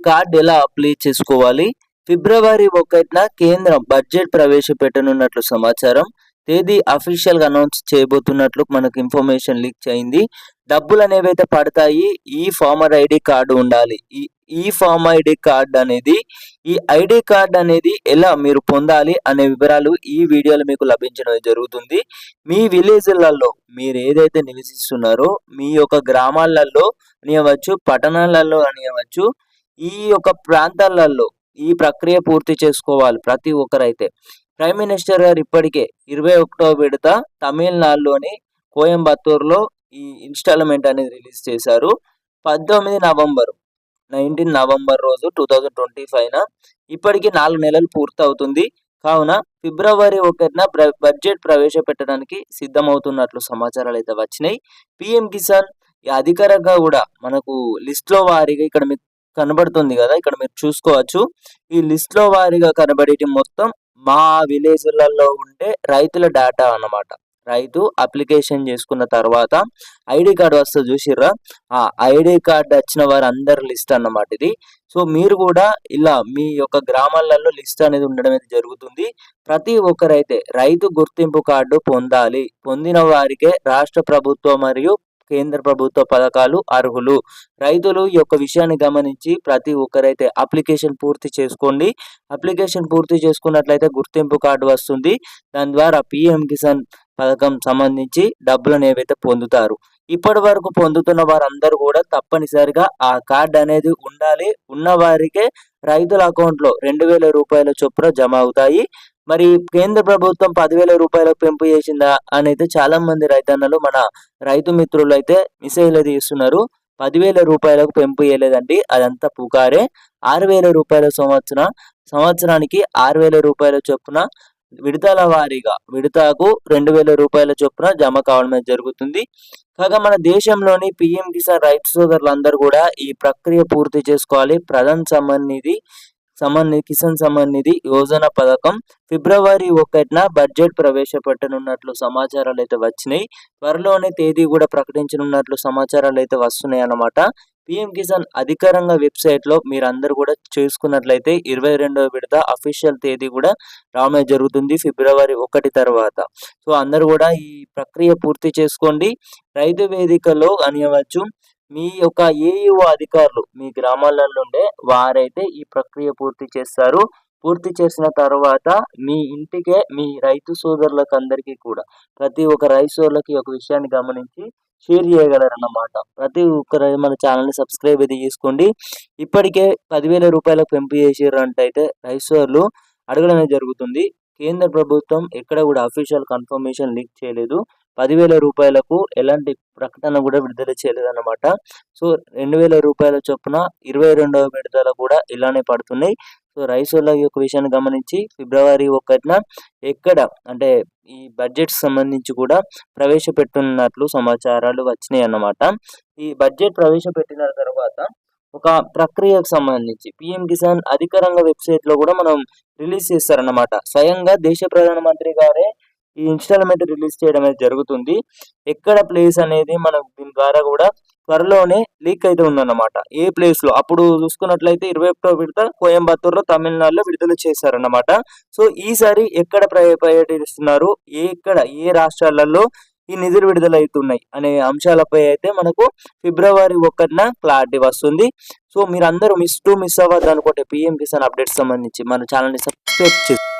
Card ఎలా apply చేసుకోవాలి? ఫిబ్రవరి 1న కేంద్రం బడ్జెట్ ప్రవేశపెట్టనున్నట్లు సమాచారం. తేదీ అఫీషియల్‌గా అనౌన్స్ చేయబోతున్నట్లు మనకు ఇన్ఫర్మేషన్ లీక్ అయింది. డబ్బులనేవైతే పడతాయి. ఈ ఫార్మర్ ఐడీ కార్డు ఉండాలి. ఈ ఫార్మ్ ఐడీ కార్డ్ అనేది ఈ ఐడీ కార్డ్ అనేది ఎలా మీరు పొందాలి అనే వివరాలు ఈ వీడియోలో మీకు లభించడం జరుగుతుంది. మీ విలేజ్‌లలో మీరు ఏదైతే నివసిస్తున్నారో మీ యొక్క గ్రామాలలో అనియవచ్చు, పట్టణాలలో అనియవచ్చు, ఈ యొక్క ప్రాంతాలలో ఈ ప్రక్రియ పూర్తి చేసుకోవాలి ప్రతి ఒక్కరైతే. ప్రైమ్ మినిస్టర్ గారు ఇప్పటికే 21వ విడత తమిళనాడులోని కోయంబత్తూరులో ఈ ఇన్‌స్టాల్‌మెంట్ అనేది రిలీజ్ చేశారు. 19 నవంబర్ రోజు 2025న ఇప్పటికి 4 నెలలు పూర్తవుతుంది. కావున ఫిబ్రవరి 1న బడ్జెట్ ప్రవేశపెట్టడానికి సిద్ధమవుతున్నట్లు సమాచారాలు అయితే వచ్చినాయి. పీఎం కిసాన్ అధికారికంగా కూడా మనకు లిస్ట్లో వారీగా ఇక్కడ మీకు కనబడుతుంది కదా, ఇక్కడ మీరు చూసుకోవచ్చు. ఈ లిస్ట్లో వారీగా కనబడేటి మొత్తం మా విలేజ్లలో ఉండే రైతుల డేటా అన్నమాట. రైతు అప్లికేషన్ చేసుకున్న తర్వాత ఐడి కార్డు వస్తుంది చూసిర్రా, ఆ ఐడి కార్డు వచ్చిన వారందరి లిస్ట్ అన్నమాట ఇది. సో మీరు కూడా ఇలా మీ యొక్క గ్రామాలలో లిస్ట్ అనేది ఉండడం అయితే జరుగుతుంది. ప్రతి ఒక్కరైతే రైతు గుర్తింపు కార్డు పొందాలి. పొందిన వారికే రాష్ట్ర ప్రభుత్వం మరియు కేంద్ర ప్రభుత్వ పథకాలు అర్హులు. రైతులు ఈ యొక్క విషయాన్ని గమనించి ప్రతి ఒక్కరైతే అప్లికేషన్ పూర్తి చేసుకోండి. అప్లికేషన్ పూర్తి చేసుకున్నట్లయితే గుర్తింపు కార్డు వస్తుంది. దాని ద్వారా పీఎం కిసాన్ పథకం సంబంధించి డబ్బులను ఏవైతే పొందుతారు. ఇప్పటి వరకు పొందుతున్న వారందరూ కూడా తప్పనిసరిగా ఆ కార్డు అనేది ఉండాలి. ఉన్న వారికే రైతుల అకౌంట్లో 2,000 రూపాయల చొప్పున జమ అవుతాయి. మరి కేంద్ర ప్రభుత్వం 10,000 రూపాయలకు పెంపు చేసిందా అనేది చాలా మంది రైతన్నలు మన రైతు మిత్రులు అయితే మెసేజ్లు తీస్తున్నారు. 10,000 రూపాయలకు పెంపు చేయలేదండి, అదంతా పుకారే. 6,000 రూపాయల సంవత్సరానికి 6,000 రూపాయల చొప్పున విడతల వారీగా విడతకు 2,000 రూపాయల చొప్పున జమ కావడం జరుగుతుంది. కాగా మన దేశంలోని పీఎం కిసాన్ రైతు సోదరులందరూ కూడా ఈ ప్రక్రియ పూర్తి చేసుకోవాలి. కిసాన్ సమ్మాన్ నిధి యోజన పథకం ఫిబ్రవరి 1న బడ్జెట్ ప్రవేశపెట్టనున్నట్లు సమాచారాలు అయితే వచ్చినాయి. త్వరలోనే తేదీ కూడా ప్రకటించనున్నట్లు సమాచారాలు అయితే వస్తున్నాయి అన్నమాట. పీఎం కిసాన్ అధికారికంగా వెబ్సైట్లో మీరందరూ కూడా చూసుకున్నట్లయితే 22వ విడత అఫీషియల్ తేదీ కూడా రావడం జరుగుతుంది ఫిబ్రవరి 1 తర్వాత. సో అందరూ కూడా ఈ ప్రక్రియ పూర్తి చేసుకోండి. రైతు వేదికలో అనియవచ్చు, మీ యొక్క ఏఈఓ అధికారులు మీ గ్రామాలలో ఉండే వారైతే ఈ ప్రక్రియ పూర్తి చేస్తారు. పూర్తి చేసిన తర్వాత మీ ఇంటికే మీ రైతు సోదరులకు అందరికీ కూడా ప్రతి ఒక్క రైతు సోదరులకి ఒక విషయాన్ని గమనించి షేర్ చేయగలరన్నమాట. ప్రతి ఒక్కరు మన ఛానల్ని సబ్స్క్రైబ్ అయితే చేసుకోండి. ఇప్పటికే 10,000 రూపాయలకు పెంపు చేసిర్రంటే అయితే రైతు సోదరులు అడగడమే జరుగుతుంది. కేంద్ర ప్రభుత్వం ఎక్కడ కూడా అఫీషియల్ కన్ఫర్మేషన్ లీక్ చేయలేదు. 10,000 రూపాయలకు ఎలాంటి ప్రకటన కూడా విడుదల చేయలేదన్నమాట. సో 2,000 రూపాయల చొప్పున 22వ విడతలు కూడా ఇలానే పడుతున్నాయి. సో రైతుల యొక్క విషయాన్ని గమనించి ఫిబ్రవరి 1న ఎక్కడ అంటే ఈ బడ్జెట్ సంబంధించి కూడా ప్రవేశపెట్టున్నట్లు సమాచారాలు వచ్చినాయి అన్నమాట. ఈ బడ్జెట్ ప్రవేశపెట్టిన తర్వాత ఒక ప్రక్రియకు సంబంధించి పీఎం కిసాన్ అధికారికంగా వెబ్సైట్లో కూడా మనం రిలీజ్ చేస్తారన్నమాట. స్వయంగా దేశ ప్రధానమంత్రి గారే ఈ ఇన్‌స్టాల్‌మెంట్ రిలీజ్ చేయడం అనేది జరుగుతుంది. ఎక్కడ ప్లేస్ అనేది మనకు దీని ద్వారా కూడా త్వరలోనే లీక్ అయితే ఉందన్నమాట. ఏ ప్లేస్‌లో అప్పుడు చూసుకున్నట్లయితే 21వ విడత కోయంబత్తూరులో తమిళనాడులో విడుదల చేశారన్నమాట. సో ఈసారి ఎక్కడ పర్యటిస్తున్నారు, ఏ రాష్ట్రాలలో ఈ నిధులు విడుదలవుతున్నాయి అనే అంశాలపై అయితే మనకు ఫిబ్రవరి 1న క్లారిటీ వస్తుంది. సో మీరందరూ మిస్ అవ్వద్దు అనుకుంటే పీఎం కిసాన్ అప్డేట్స్ సంబంధించి మన ఛానల్ని సబ్స్క్రైబ్ చేసుకోండి.